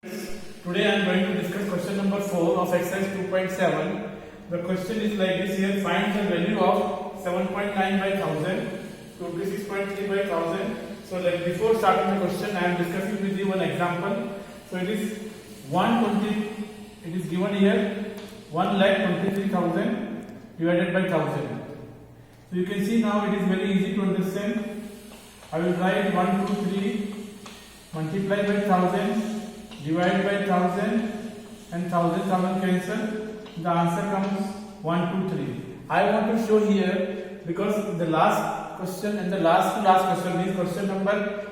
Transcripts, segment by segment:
Today I am going to discuss question number 4 of exercise 2.7. The question is like this here: find the value of 7.9 by 1000, 26.3 by 1000. So like before starting the question, I am discussing with you one example. So it is 120. It is given here 1,23,000 divided by 1000. So you can see now it is very easy to understand. I will write 1, 2, 3 multiply by 1000. Divide by 1000 and 1000 cancel. The answer comes 1, 2, 3. I want to show here because the last question and the last question is question number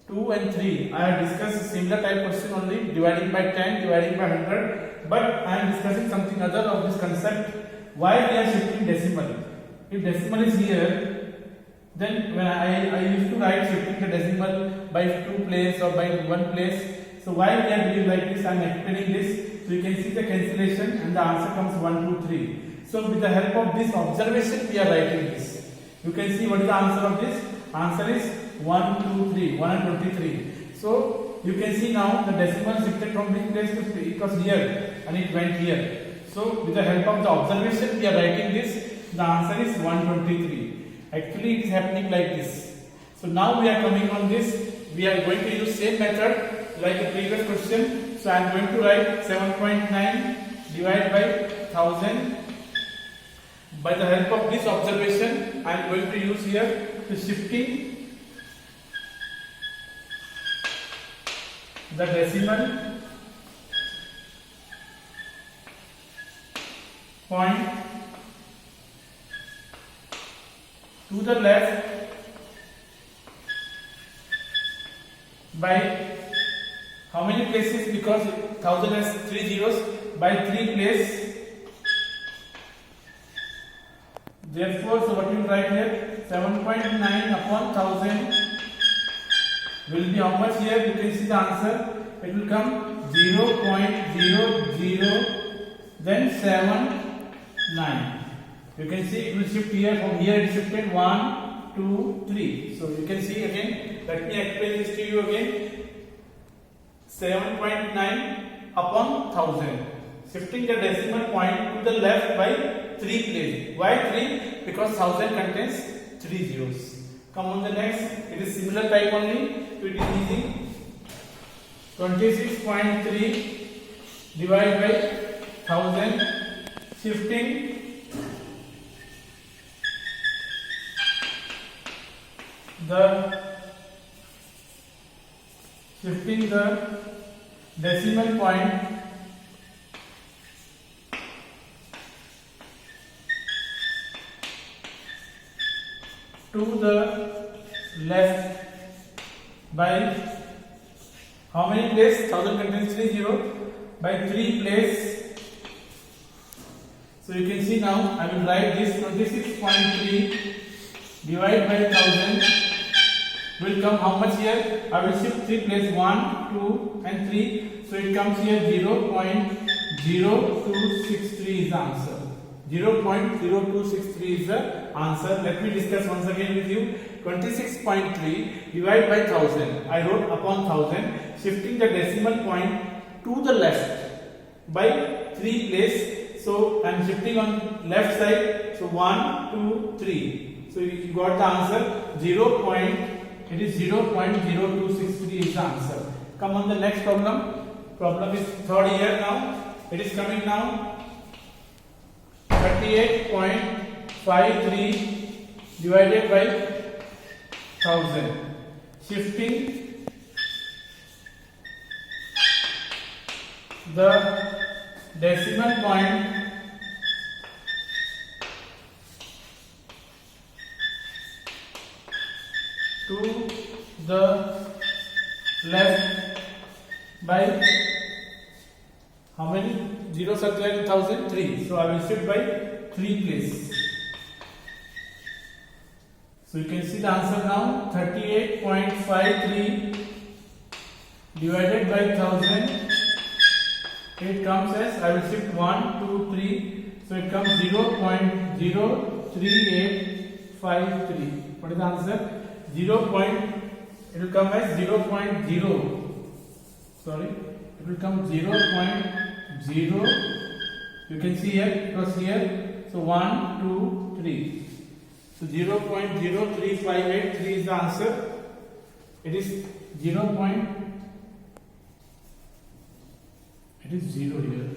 2 and 3. I have discussed similar type question only, dividing by 10, dividing by 100. But I am discussing something other of this concept. Why we are shifting decimal? If decimal is here, then when I used to write shifting the decimal by 2 place or by 1 place. So why we are doing like this? I am explaining this. So you can see the cancellation and the answer comes 1, 2, 3. So with the help of this observation we are writing this. You can see what is the answer of this? Answer is 1, 2, 3. 1 and 23. So you can see now the decimal shifted from this place to it was here and it went here. So with the help of the observation we are writing this. The answer is 123. Actually it is happening like this. So now we are coming on this. We are going to use same method like the previous question. So I am going to write 7.9 divided by 1000. By the help of this observation, I am going to use here the shifting the decimal point to the left by how many places? Because 1000 has 3 zeros, by 3 places. Therefore, so what you write here? 7.9 upon 1000 will be how much here? You can see the answer. It will come 0.00 then 79. You can see it will shift here. From here it shifted 1, 2, 3. So you can see again. Let me explain this to you again. 7.9 upon 1000. Shifting the decimal point to the left by 3 places. Why 3? Because 1000 contains 3 zeros. Come on the next. It is similar type only. So it is easy. 26.3 divided by 1000. Shifting the decimal point to the left by how many places? 1000 contains 3 zero by 3 places. So you can see now I will write this 26.3 divided by 1000 will come how much here? I will shift 3 places 1, 2 and 3. So it comes here 0.0263 is the answer. 0.0263 is the answer. Let me discuss once again with you. 26.3 divided by 1000. I wrote upon 1000, shifting the decimal point to the left by 3 places. So I am shifting on left side. So 1, 2, 3. So you got the answer 0.0263 is the answer. Come on the next problem. Problem is third year now. It is coming now. 38.53 divided by 1000. Shifting the decimal point to the left by how many zeros are there in 1000? 3. So I will shift by 3 places. So you can see the answer now. 38.53 divided by 1000. It comes as I will shift 1, 2, 3. So it comes 0.03853. What is the answer? 0. It will come as 0.0 sorry, it will come 0.0. You can see here, it was here. So 1, 2, 3. So 0.03583 is the answer. It is 0. It is 0 here.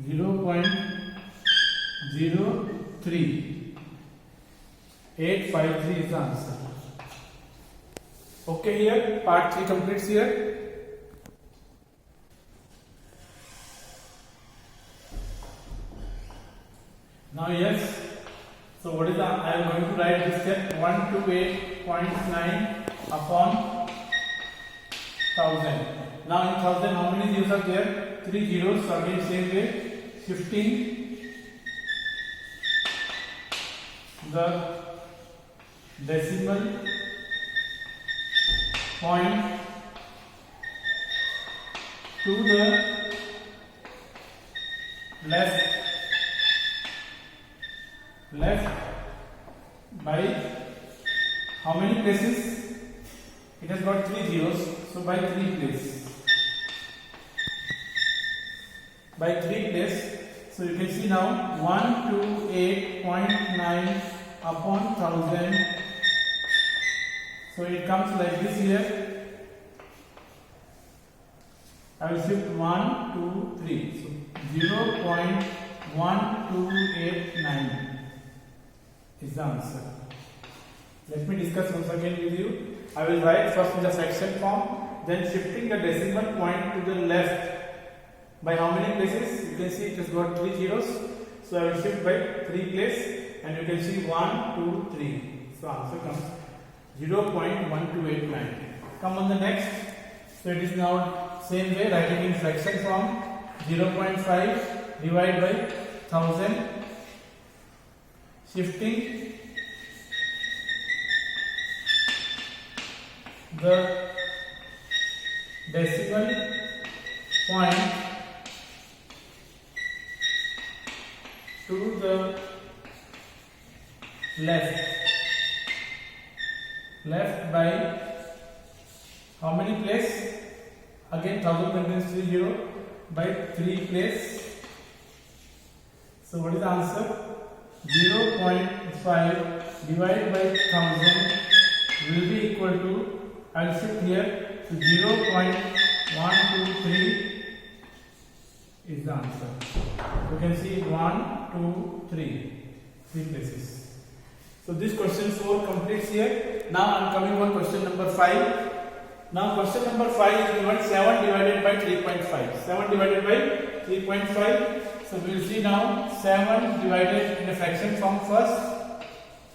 0.03853 is the answer. Okay, here part 3 completes here. Now yes, so what is the, I am going to write this step 128.9 upon 1000. Now in 1000 how many zeros are there? 3 zeros. So again same way, shifting the decimal point to the left by how many places? It has got 3 zeros, so by 3 places. By 3 places, so you can see now 128.9 upon 1000. So it comes like this here. I will shift 1, 2, 3. So 0.1289 is the answer. Let me discuss once again with you. I will write first in the fraction form, then shifting the decimal point to the left by how many places? You can see it has got 3 zeros. So I will shift by 3 places, and you can see 1, 2, 3. So answer comes 0.1289. Come on the next. So it is now same way, writing in fraction form. 0.5 divided by 1000. Shifting the decimal point to the left by how many places? Again 1000 contains 3 0 by 3 places. So what is the answer? 0.5 divided by 1000 will be equal to, I will shift here to 0.123 is the answer. You can see 1, 2, 3 places. So this question 4 completes here. Now I am coming on question number 5. Now question number 5 is given 7 divided by 3.5. 7 divided by 3.5. So we will see now 7 divided in a fraction form first,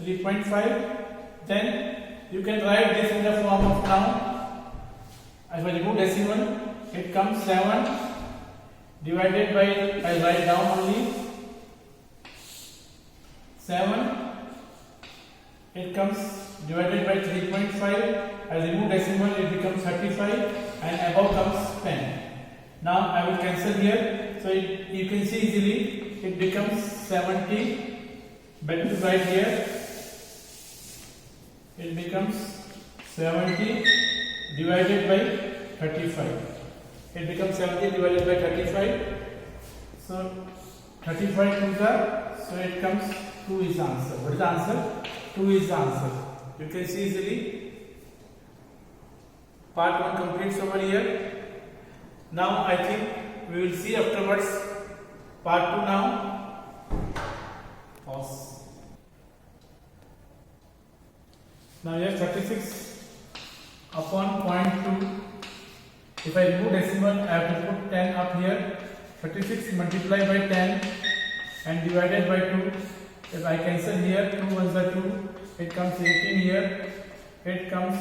3.5. Then you can write this in the form of now. If I remove decimal, it comes 7 divided by, I write down only 7. It comes divided by 3.5. I remove decimal, it becomes 35, and above comes 10. Now I will cancel here. So you can see easily it becomes 70. Better to write here. It becomes 70 divided by 35. It becomes 70 divided by 35. So 35 to the, so it comes 2 is the answer. What is the answer? 2 is the answer. You can see easily. Part 1 completes over here. Now I think we will see afterwards part 2 now. Pause. Now here 36 upon 0.2. If I remove decimal, I have to put 10 up here. 36 multiplied by 10 and divided by 2. If I cancel here, 2 ones are 2. It comes 18 here. It comes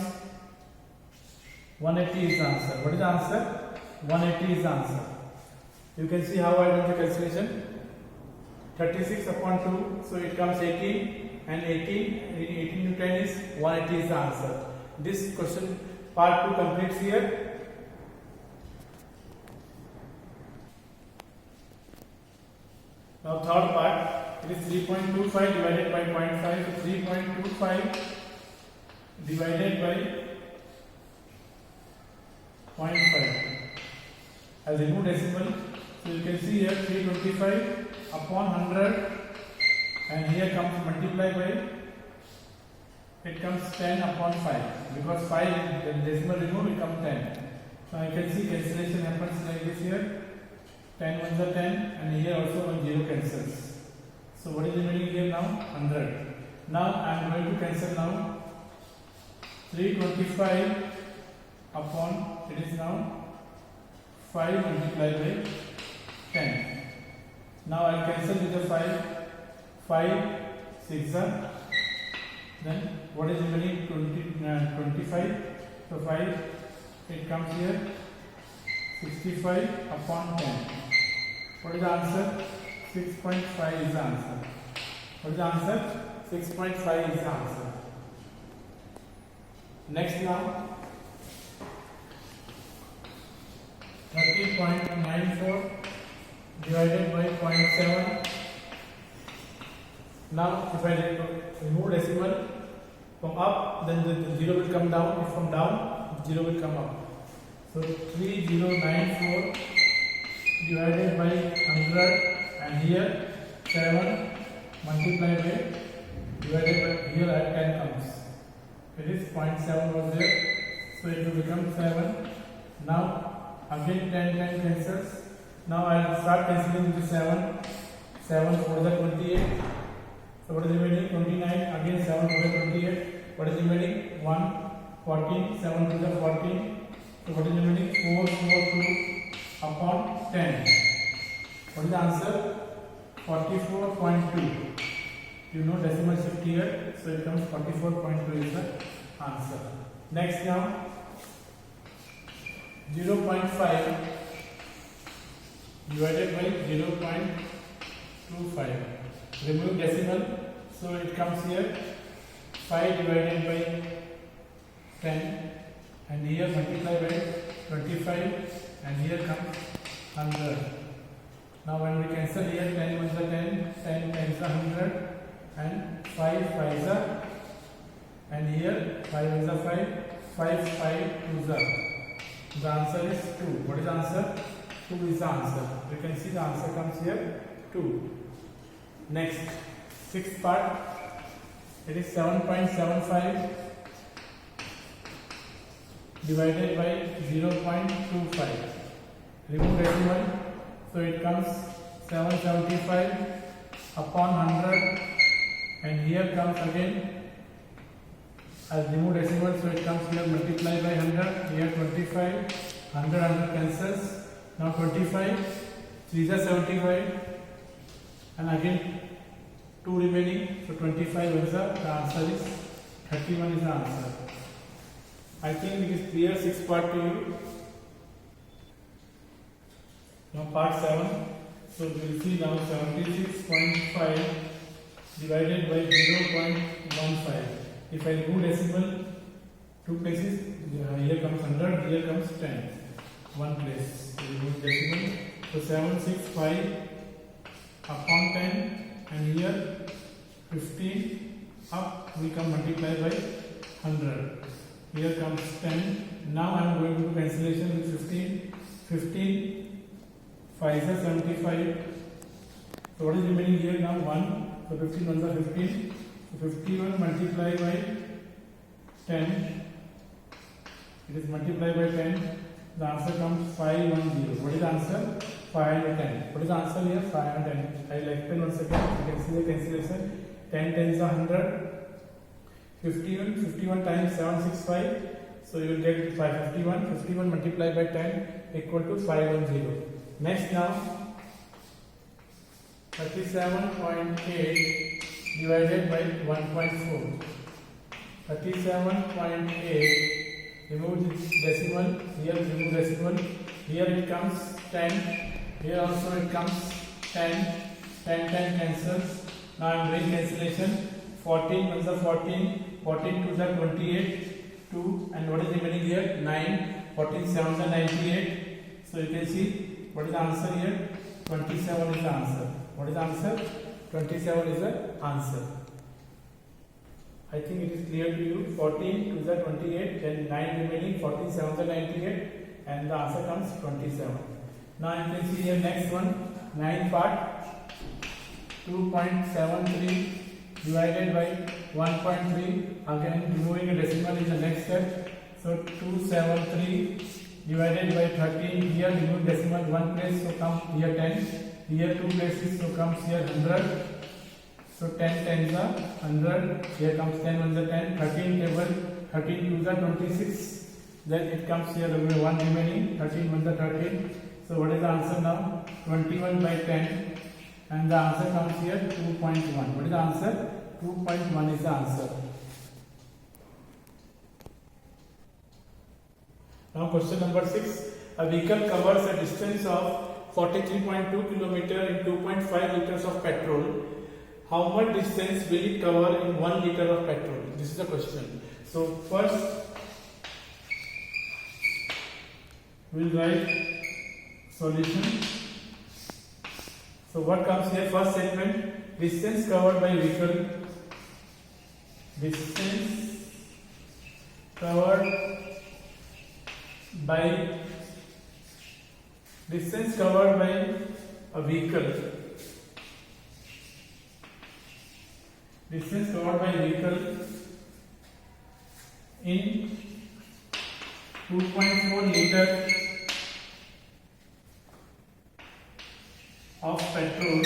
180 is the answer. What is the answer? 180 is the answer. You can see how I done the calculation. 36 upon 2, so it comes 18, and 18 to 10 is 180 is the answer. This question part 2 completes here. Now third part, it is 3.25 divided by 0.5. So 3.25 divided by 0.5. I'll remove decimal. So you can see here 325 upon 100, and here comes multiply by, it comes 10 upon 5, because 5 the decimal remove it comes 10. So I can see cancellation happens like this here. 10 ones are 10, and here also 1 0 cancels. So what is remaining here now? 100. Now I am going to cancel now 325 upon, it is now 5 multiplied by 10. Now I will cancel with the 5. 5 6 are, then what is remaining? 25. So 5, it comes here 65 upon 10. What is the answer? 6.5 is the answer. What is the answer? 6.5 is the answer. Next now, 30.94 divided by 0.7. Now if I remove decimal from up, then the 0 will come down. If from down, 0 will come up. So 3094 divided by 100, and here 7 multiplied by, divided by, here 10 comes. It is 0.7 was there, so it will become 7. Now again 10 cancels. Now I will start cancelling with the 7. 7 4 the 28. So what is remaining? 29. Again 7 4 the 28. What is remaining? 1 14. 7 to the 14. So what is remaining? 4 4 2 upon 10. What is the answer? 44.2. You know decimal shift here, so it comes 44.2 is the answer. Next now, 0.5 divided by 0.25. Remove decimal, so it comes here 5 divided by 10, and here multiply by 25, and here comes 100. Now when we cancel here, 10 ones are 10, 10 times 100, and 5 5s are, and here 5 is a 5, 5 5 2s are. The answer is 2. What is the answer? 2 is the answer. You can see the answer comes here 2. Next, sixth part, it is 7.75 divided by 0.25. Remove decimal, so it comes 775 upon 100, and here comes again, as remove decimal, so it comes here multiply by 100, here 25, 100 cancels. Now 25, 3 is 75, and again 2 remaining, so 25 is the answer is 31 is the answer. I think it is clear, sixth part to you. Now part 7, so we will see now 76.5 divided by 0.15. If I remove decimal, 2 places, here comes 100, here comes 10. 1 place, remove decimal. So 765 upon 10, and here 15 up, we come multiply by 100. Here comes 10. Now I am going to do cancellation with 15. 15 5 is 75. So what is remaining here now? 1. So 15 ones are 15. So 51 multiplied by 10. It is multiplied by 10. The answer comes 510. What is the answer? 510. What is the answer here? 510. I will explain once again. You can see the cancellation. 10 10 is 100. 51 times 765. So you will get 551. 51 multiplied by 10 equal to 510. Next now, 37.8 divided by 1.4. 37.8. Remove the decimal. Here remove decimal. Here it comes 10. Here also it comes 10. 10 cancels. Now I am doing cancellation. 14 ones are 14. 14 2s are 28. 2, and what is remaining here? 9. 14 7s are 98. So you can see what is the answer here? 27 is the answer. What is the answer? 27 is the answer. I think it is clear to you. 14 to the 28, then 9 remaining, 14 7 the 98, and the answer comes 27. Now you can see here next one, 9 part, 2.73 divided by 1.3. Again removing a decimal is the next step. So 273 divided by 13. Here remove decimal one place, so come here 10. Here two places, so comes here 100. So 10 tens are 100. Here comes 10 ones are 10. 13 table, 13 twos are 26. Then it comes here one remaining. 13 ones are 13. So what is the answer now? 21 by 10. And the answer comes here 2.1. What is the answer? 2.1 is the answer. Now question number 6. A vehicle covers a distance of 43.2 km in 2.5 liters of petrol. How much distance will it cover in 1 liter of petrol? This is the question. So first we will write solution. So what comes here? First statement, distance covered by vehicle. Distance covered by a vehicle. Distance covered by vehicle in 2.4 liter of petrol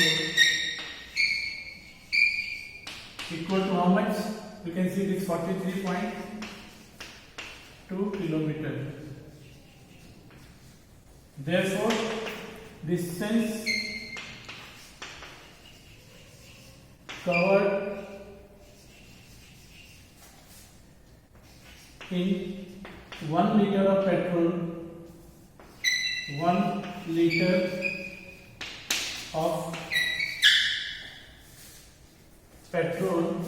equal to how much? You can see this 43.2 km. Therefore, distance covered in 1 liter of petrol, 1 liter of petrol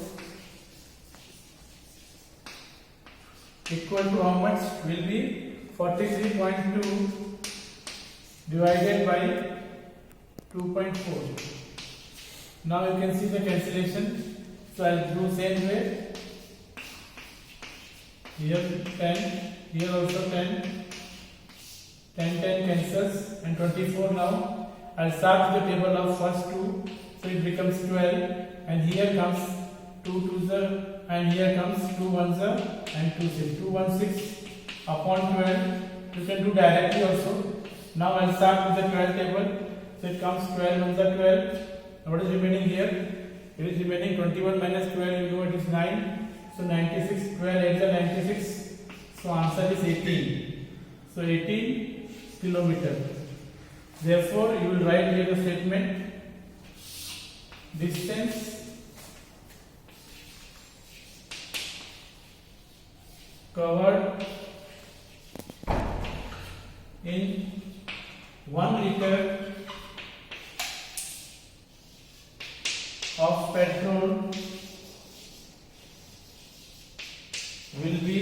equal to how much? Will be 43.2 divided by 2.4. Now you can see the cancellation. So I will do same way. Here 10, here also 10, 10 cancels, and 24 now. I'll start with the table of first two, so it becomes 12, and here comes 2 twos are, and here comes 2 ones are, and 2 6. 216 upon 12. You can do directly also. Now I'll start with the 12 table. So it comes 12 ones are 12. Now what is remaining here? It is remaining 21 minus 12. You know it is 9. So 96, 12 8 are 96. So answer is 18. So 18 kilometer. Therefore, you will write here the statement: distance covered in 1 liter of petrol will be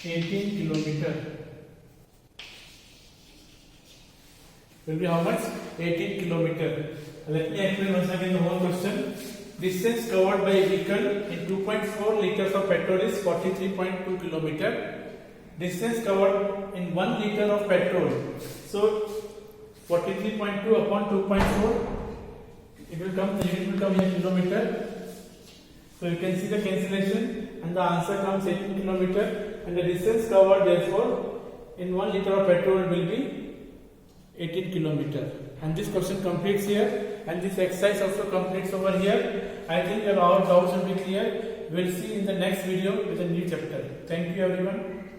18 kilometer. Will be how much? 18 kilometer. Let me explain once again the whole question. Distance covered by a vehicle in 2.4 liters of petrol is 43.2 kilometer. Distance covered in 1 liter of petrol. So 43.2 upon 2.4, it will come here kilometer. So you can see the cancellation, and the answer comes 18 kilometer, and the distance covered therefore in 1 liter of petrol will be 18 kilometer. And this question completes here, and this exercise also completes over here. I think all doubts will be clear. We'll see in the next video with a new chapter. Thank you everyone.